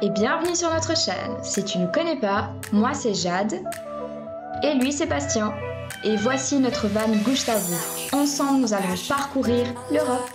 et bienvenue sur notre chaîne. Si tu ne connais pas, moi c'est Jade et lui c'est Bastien. Et voici notre van Gouche à vous. Ensemble nous allons parcourir l'Europe.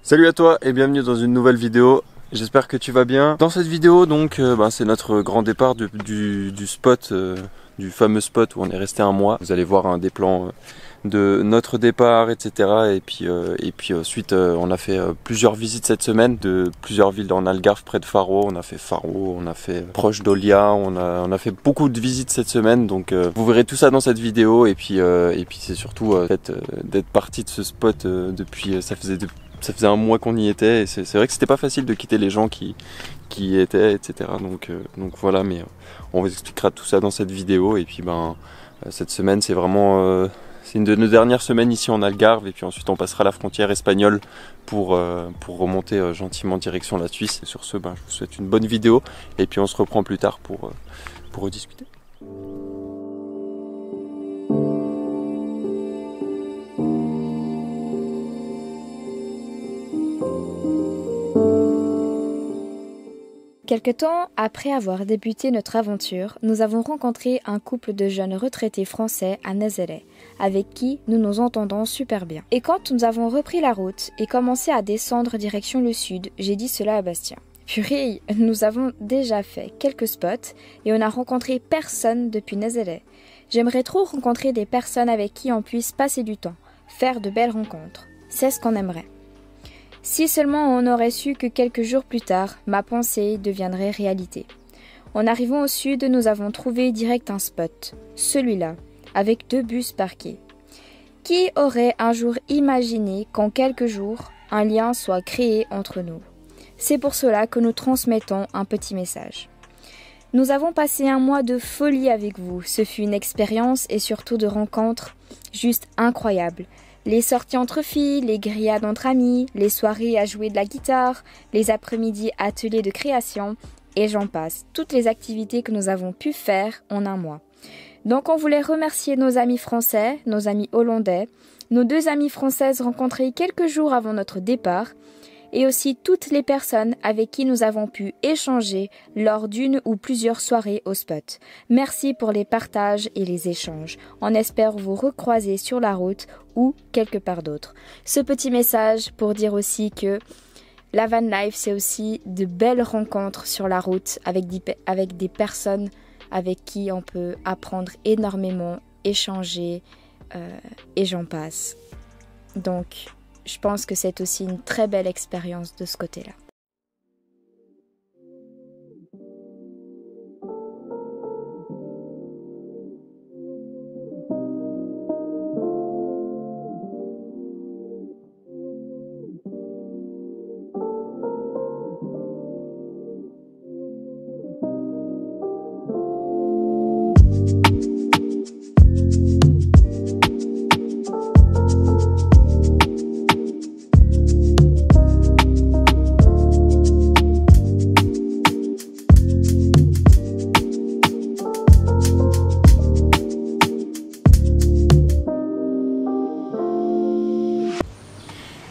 Salut à toi et bienvenue dans une nouvelle vidéo, j'espère que tu vas bien. Dans cette vidéo donc c'est notre grand départ du spot, du fameux spot où on est resté un mois. Vous allez voir des plans de notre départ, etc. Et puis ensuite on a fait plusieurs visites cette semaine de plusieurs villes en Algarve près de Faro. On a fait proche d'Olia, on a fait beaucoup de visites cette semaine, donc vous verrez tout ça dans cette vidéo. Et puis c'est surtout d'être parti de ce spot depuis, ça faisait un mois qu'on y était, et c'est vrai que c'était pas facile de quitter les gens qui y étaient, etc. Donc voilà, mais on vous expliquera tout ça dans cette vidéo. Et puis cette semaine c'est vraiment c'est une de nos dernières semaines ici en Algarve, et puis ensuite on passera la frontière espagnole pour remonter gentiment direction la Suisse. Et sur ce, je vous souhaite une bonne vidéo, et puis on se reprend plus tard pour rediscuter. Quelque temps après avoir débuté notre aventure, nous avons rencontré un couple de jeunes retraités français à Nazaré, avec qui nous nous entendons super bien. Et quand nous avons repris la route et commencé à descendre direction le sud, j'ai dit cela à Bastien. Purée, nous avons déjà fait quelques spots et on n'a rencontré personne depuis Nazaré. J'aimerais trop rencontrer des personnes avec qui on puisse passer du temps, faire de belles rencontres. C'est ce qu'on aimerait. Si seulement on aurait su que quelques jours plus tard, ma pensée deviendrait réalité. En arrivant au sud, nous avons trouvé direct un spot, celui-là, avec 2 bus parqués. Qui aurait un jour imaginé qu'en quelques jours, un lien soit créé entre nous? C'est pour cela que nous transmettons un petit message. Nous avons passé un mois de folie avec vous. Ce fut une expérience et surtout de rencontres juste incroyables. Les sorties entre filles, les grillades entre amis, les soirées à jouer de la guitare, les après-midi ateliers de création, et j'en passe. Toutes les activités que nous avons pu faire en un mois. Donc on voulait remercier nos amis français, nos amis hollandais, nos 2 amies françaises rencontrées quelques jours avant notre départ, et aussi toutes les personnes avec qui nous avons pu échanger lors d'une ou plusieurs soirées au spot. Merci pour les partages et les échanges. On espère vous recroiser sur la route ou quelque part d'autre. Ce petit message pour dire aussi que la van life, c'est aussi de belles rencontres sur la route avec des personnes avec qui on peut apprendre énormément, échanger et j'en passe. Donc, je pense que c'est aussi une très belle expérience de ce côté-là.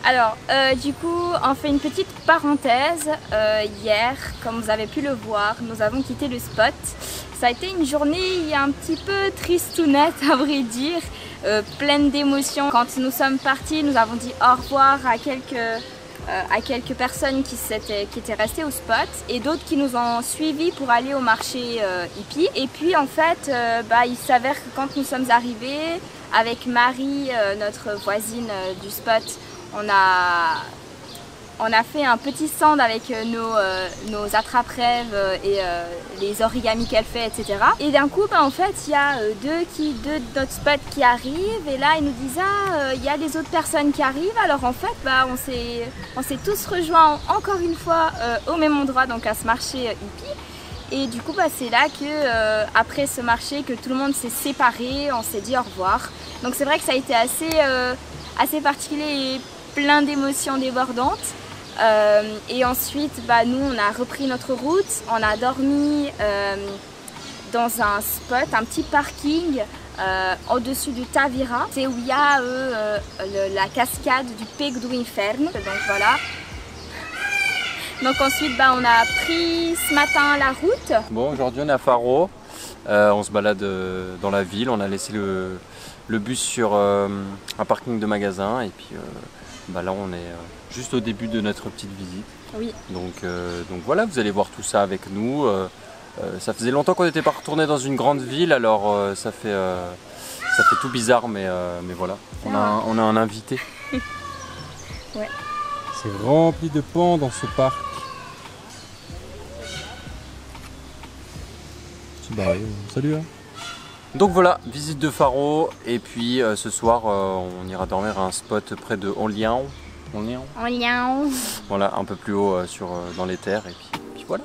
Alors, du coup, on fait une petite parenthèse. Hier, comme vous avez pu le voir, nous avons quitté le spot. Ça a été une journée un petit peu tristounette, à vrai dire, pleine d'émotions. Quand nous sommes partis, nous avons dit au revoir à quelques personnes qui étaient restées au spot et d'autres qui nous ont suivis pour aller au marché hippie. Et puis en fait, il s'avère que quand nous sommes arrivés avec Marie, notre voisine du spot, on a fait un petit stand avec nos attrape-rêves et les origamis qu'elle fait, etc. Et d'un coup, en fait, il y a deux de notre spot qui arrivent, et là, ils nous disent il y a les autres personnes qui arrivent. Alors en fait, on s'est tous rejoints encore une fois au même endroit, donc à ce marché hippie. Et du coup, c'est là que, après ce marché, que tout le monde s'est séparé, on s'est dit au revoir. Donc c'est vrai que ça a été assez particulier et plein d'émotions débordantes. Et ensuite, nous, on a repris notre route. On a dormi dans un spot, un petit parking au-dessus du Tavira. C'est où il y a la cascade du Pic do Inferno. Donc voilà. Donc ensuite, on a pris ce matin la route. Bon, aujourd'hui on est à Faro. On se balade dans la ville. On a laissé le bus sur un parking de magasin. Et puis là, on est juste au début de notre petite visite. Oui. Donc voilà, vous allez voir tout ça avec nous. Ça faisait longtemps qu'on n'était pas retourné dans une grande ville, alors ça fait tout bizarre, mais voilà. On a un invité. Ouais. C'est rempli de pans dans ce parc. Salut hein. Donc voilà, visite de Faro, et puis ce soir on ira dormir à un spot près de Olhão. Voilà, un peu plus haut dans les terres, et puis voilà.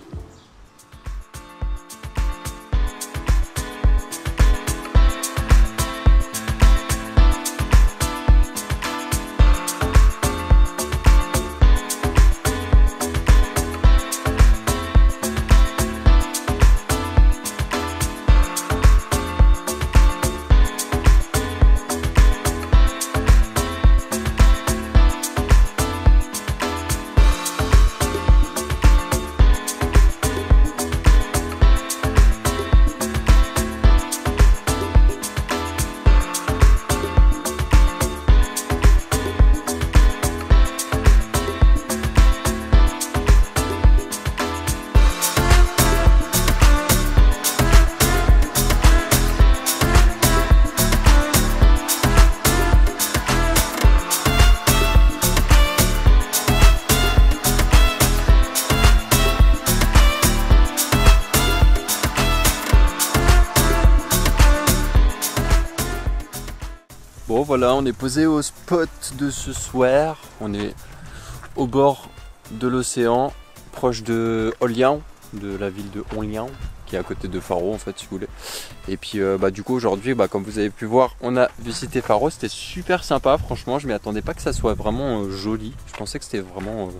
Bon voilà, on est posé au spot de ce soir. On est au bord de l'océan, proche de Olhão, de la ville de Olhão, qui est à côté de Faro en fait si vous voulez. Et puis du coup aujourd'hui, comme vous avez pu voir, on a visité Faro, c'était super sympa, franchement je m'y attendais pas que ça soit vraiment joli. Je pensais que c'était vraiment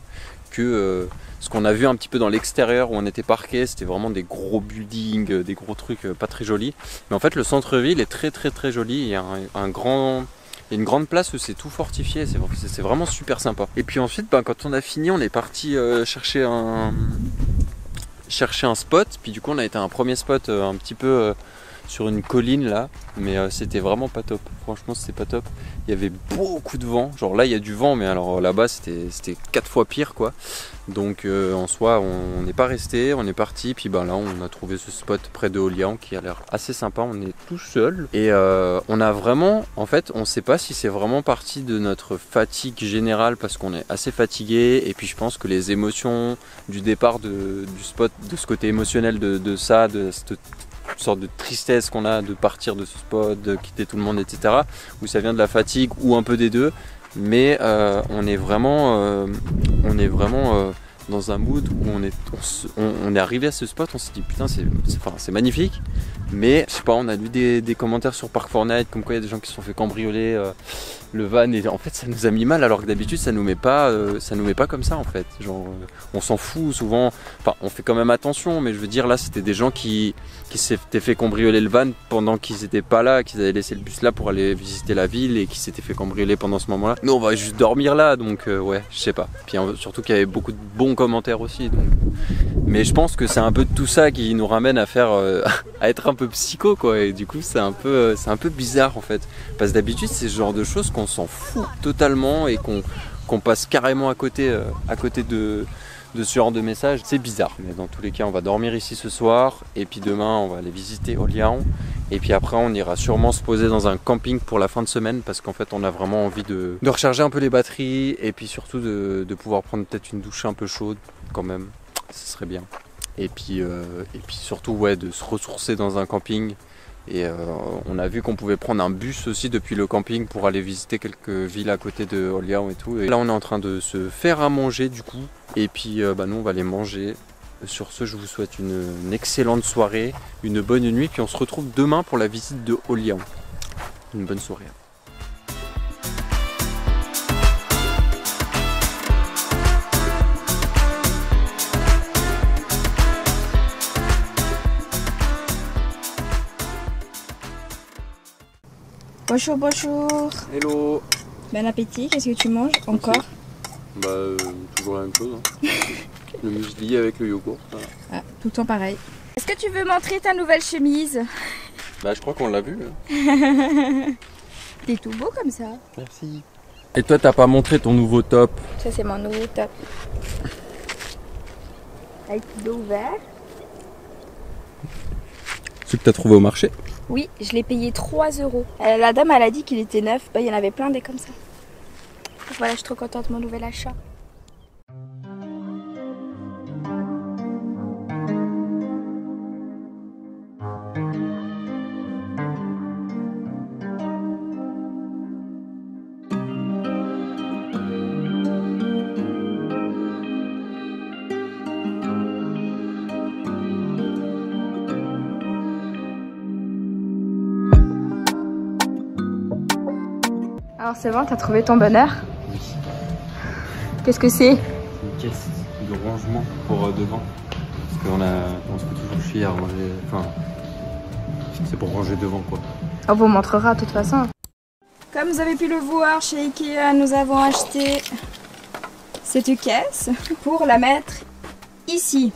que ce qu'on a vu un petit peu dans l'extérieur où on était parqué, c'était vraiment des gros buildings, des gros trucs pas très jolis. Mais en fait le centre-ville est très très très joli, il y a une grande place où c'est tout fortifié, c'est vraiment super sympa. Et puis ensuite quand on a fini, on est parti chercher un spot, puis du coup on a été à un premier spot un petit peu sur une colline là, mais c'était vraiment pas top, franchement c'était pas top. Il y avait beaucoup de vent, genre là il y a du vent, mais alors là-bas c'était 4 fois pire quoi. Donc en soi on n'est pas resté, on est parti, puis là on a trouvé ce spot près de Olhão qui a l'air assez sympa, on est tout seul. Et on a vraiment, en fait on sait pas si c'est vraiment parti de notre fatigue générale parce qu'on est assez fatigué, et puis je pense que les émotions du départ du spot, de ce côté émotionnel de cette sorte de tristesse qu'on a de partir de ce spot, de quitter tout le monde, etc. Ou ça vient de la fatigue ou un peu des deux. Mais on est vraiment dans un mood où on est arrivé à ce spot, on s'est dit putain c'est magnifique. Mais je sais pas, on a lu des commentaires sur Park4Night comme quoi il y a des gens qui se sont fait cambrioler le van, et en fait ça nous a mis mal, alors que d'habitude ça nous met pas comme ça en fait. Genre on s'en fout souvent, enfin on fait quand même attention, mais je veux dire là c'était des gens qui s'étaient fait cambrioler le van pendant qu'ils n'étaient pas là, qu'ils avaient laissé le bus là pour aller visiter la ville et qui s'étaient fait cambrioler pendant ce moment là. Nous on va juste dormir là, donc ouais je sais pas. Puis surtout qu'il y avait beaucoup de bons commentaires aussi, donc. Mais je pense que c'est un peu de tout ça qui nous ramène à faire à être un peu psycho quoi, et du coup c'est un peu bizarre en fait, parce que d'habitude c'est ce genre de choses qu'on s'en fout totalement et qu'on passe carrément à côté de ce genre de messages. C'est bizarre, mais dans tous les cas on va dormir ici ce soir, et puis demain on va aller visiter Olhão, et puis après on ira sûrement se poser dans un camping pour la fin de semaine, parce qu'en fait on a vraiment envie de recharger un peu les batteries, et puis surtout de pouvoir prendre peut-être une douche un peu chaude quand même, ce serait bien. Et puis surtout ouais, de se ressourcer dans un camping. Et on a vu qu'on pouvait prendre un bus aussi depuis le camping pour aller visiter quelques villes à côté de Olhão et tout. Et là on est en train de se faire à manger du coup. Et puis nous on va aller manger. Sur ce, je vous souhaite une excellente soirée, une bonne nuit, puis on se retrouve demain pour la visite de Olhão. Une bonne soirée. Bonjour, bonjour. Hello. Bon appétit, qu'est-ce que tu manges encore? Bah, toujours la même chose. Hein. Le muesli avec le yogourt. Voilà. Ah, tout le temps pareil. Est-ce que tu veux montrer ta nouvelle chemise? Bah, je crois qu'on l'a vu. Hein. T'es tout beau comme ça. Merci. Et toi, t'as pas montré ton nouveau top? Ça, c'est mon nouveau top. Avec le dos ouvert. Celui que t'as trouvé au marché? Oui, je l'ai payé 3 €. La dame, elle a dit qu'il était neuf. Bah, il y en avait plein des comme ça. Voilà, je suis trop contente de mon nouvel achat. Alors c'est bon, t'as trouvé ton bonheur? Oui. Qu'est-ce que c'est? Une caisse de rangement pour devant. Parce on se fait toujours chier à ranger. Enfin, c'est pour ranger devant quoi. On vous montrera de toute façon. Comme vous avez pu le voir chez Ikea, nous avons acheté cette caisse pour la mettre ici.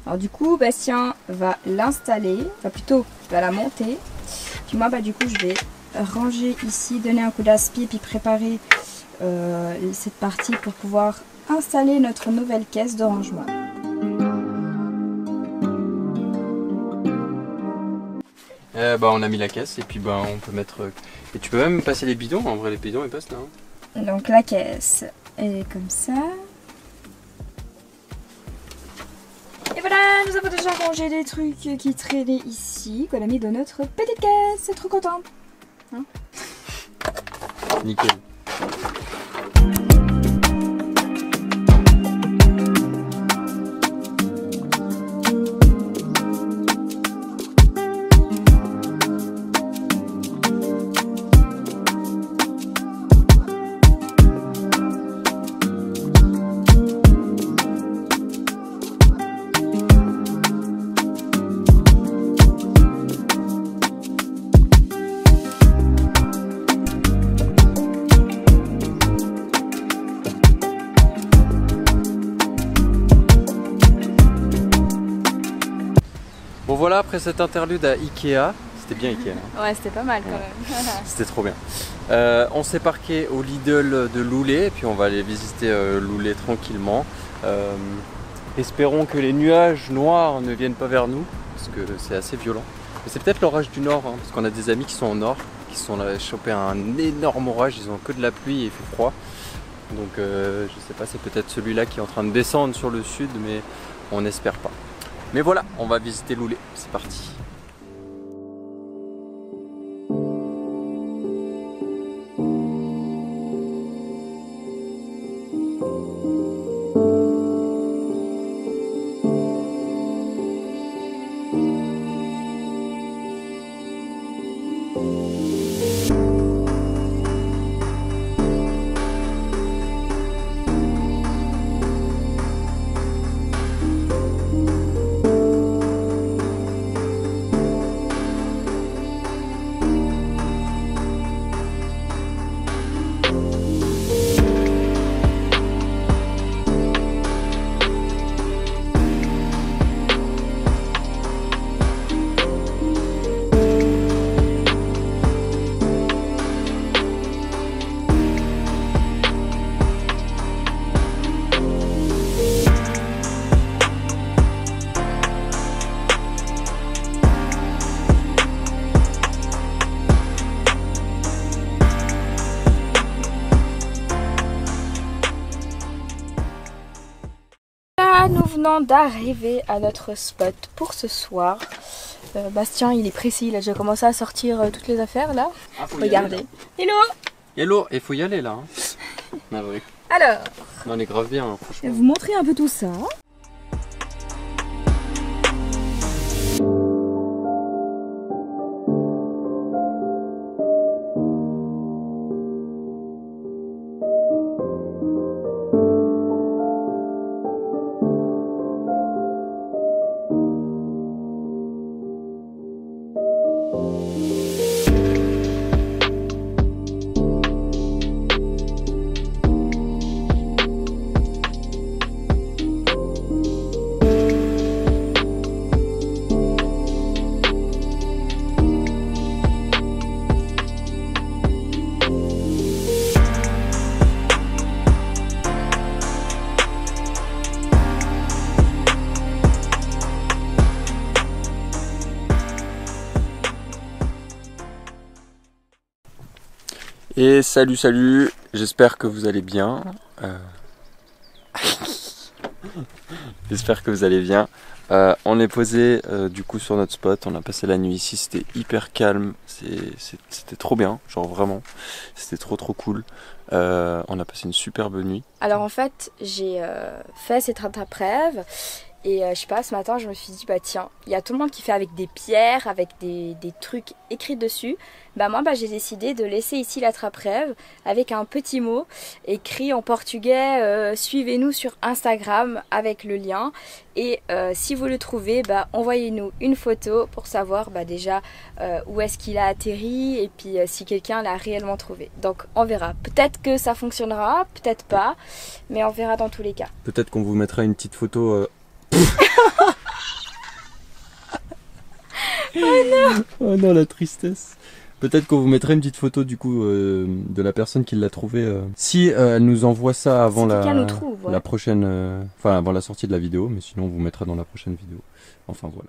Alors du coup, Bastien va l'installer, enfin plutôt va la monter. Puis moi, du coup, je vais ranger ici, donner un coup d'aspi, puis préparer cette partie pour pouvoir installer notre nouvelle caisse de rangement. On a mis la caisse et puis on peut mettre... Et tu peux même passer les bidons, en vrai les bidons ils passent là. Hein. Donc la caisse est comme ça. Et voilà, nous avons déjà rangé des trucs qui traînaient ici, qu'on a mis dans notre petite caisse. C'est trop content. Hein? Nickel. Bon voilà, après cette interlude à Ikea, c'était bien Ikea. Hein. Ouais, c'était pas mal quand même. C'était trop bien. On s'est parqué au Lidl de Loulé et puis on va aller visiter Loulé tranquillement. Espérons que les nuages noirs ne viennent pas vers nous parce que c'est assez violent. Mais c'est peut-être l'orage du nord, hein, parce qu'on a des amis qui sont au nord, qui sont chopés un énorme orage, ils ont que de la pluie et il fait froid. Donc je sais pas, c'est peut-être celui-là qui est en train de descendre sur le sud, mais on n'espère pas. Mais voilà, on va visiter Loulé, c'est parti. Nous venons d'arriver à notre spot pour ce soir. Bastien, il est précis, il a déjà commencé à sortir toutes les affaires là. Ah, regardez. Hello. Hello, il faut y aller là. Hein. Ah, oui. Alors, on est grave bien, hein, je franchement. vais vous montrer un peu tout ça. Et salut, j'espère que vous allez bien. J'espère que vous allez bien. On est posé du coup sur notre spot, on a passé la nuit ici, c'était hyper calme, c'était trop bien, genre vraiment, c'était trop cool. On a passé une superbe nuit. Alors en fait, j'ai fait cette rattrape-rêve et je sais pas, ce matin je me suis dit bah tiens, il y a tout le monde qui fait avec des pierres, avec des trucs écrits dessus. Bah moi j'ai décidé de laisser ici l'attrape-rêve avec un petit mot écrit en portugais, suivez-nous sur Instagram avec le lien. Et si vous le trouvez, bah envoyez-nous une photo pour savoir bah déjà où est-ce qu'il a atterri et puis si quelqu'un l'a réellement trouvé. Donc on verra, peut-être que ça fonctionnera, peut-être pas, mais on verra dans tous les cas. Peut-être qu'on vous mettra une petite photo... Oh non, la tristesse. Peut-être qu'on vous mettra une petite photo du coup de la personne qui l'a trouvé. Si elle nous envoie ça avant la prochaine, enfin avant la sortie de la vidéo, mais sinon on vous mettra dans la prochaine vidéo. Enfin voilà.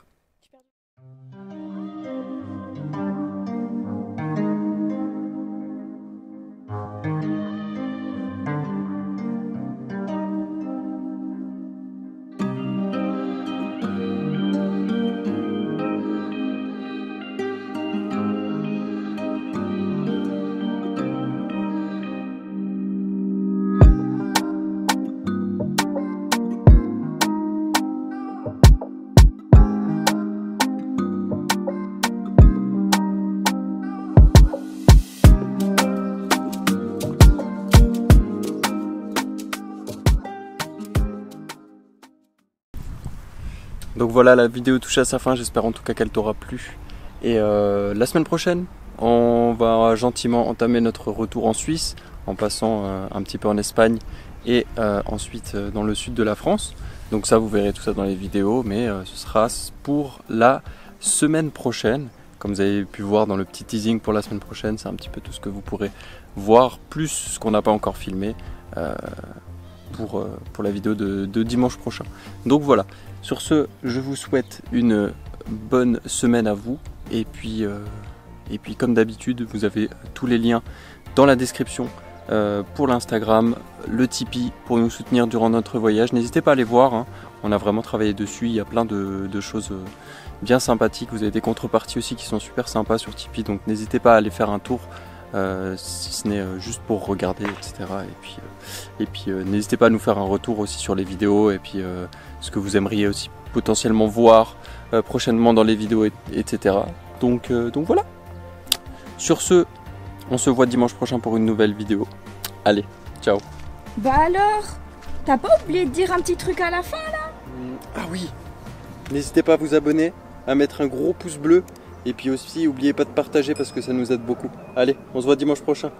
Donc voilà, la vidéo touche à sa fin, j'espère en tout cas qu'elle t'aura plu. Et la semaine prochaine, on va gentiment entamer notre retour en Suisse, en passant un petit peu en Espagne et ensuite dans le sud de la France. Donc ça, vous verrez tout ça dans les vidéos, mais ce sera pour la semaine prochaine. Comme vous avez pu voir dans le petit teasing pour la semaine prochaine, c'est un petit peu tout ce que vous pourrez voir, plus ce qu'on n'a pas encore filmé pour la vidéo de dimanche prochain. Donc voilà. Sur ce, je vous souhaite une bonne semaine à vous et puis comme d'habitude, vous avez tous les liens dans la description pour l'Instagram, le Tipeee pour nous soutenir durant notre voyage. N'hésitez pas à aller voir, hein. On a vraiment travaillé dessus, il y a plein de choses bien sympathiques. Vous avez des contreparties aussi qui sont super sympas sur Tipeee, donc n'hésitez pas à aller faire un tour. Si ce n'est juste pour regarder, etc. Et puis n'hésitez pas à nous faire un retour aussi sur les vidéos et puis ce que vous aimeriez aussi potentiellement voir prochainement dans les vidéos, etc. Donc voilà. Sur ce, on se voit dimanche prochain pour une nouvelle vidéo. Allez, ciao. Bah alors, t'as pas oublié de dire un petit truc à la fin là? Ah oui, n'hésitez pas à vous abonner, à mettre un gros pouce bleu. Et puis aussi, n'oubliez pas de partager parce que ça nous aide beaucoup. Allez, on se voit dimanche prochain.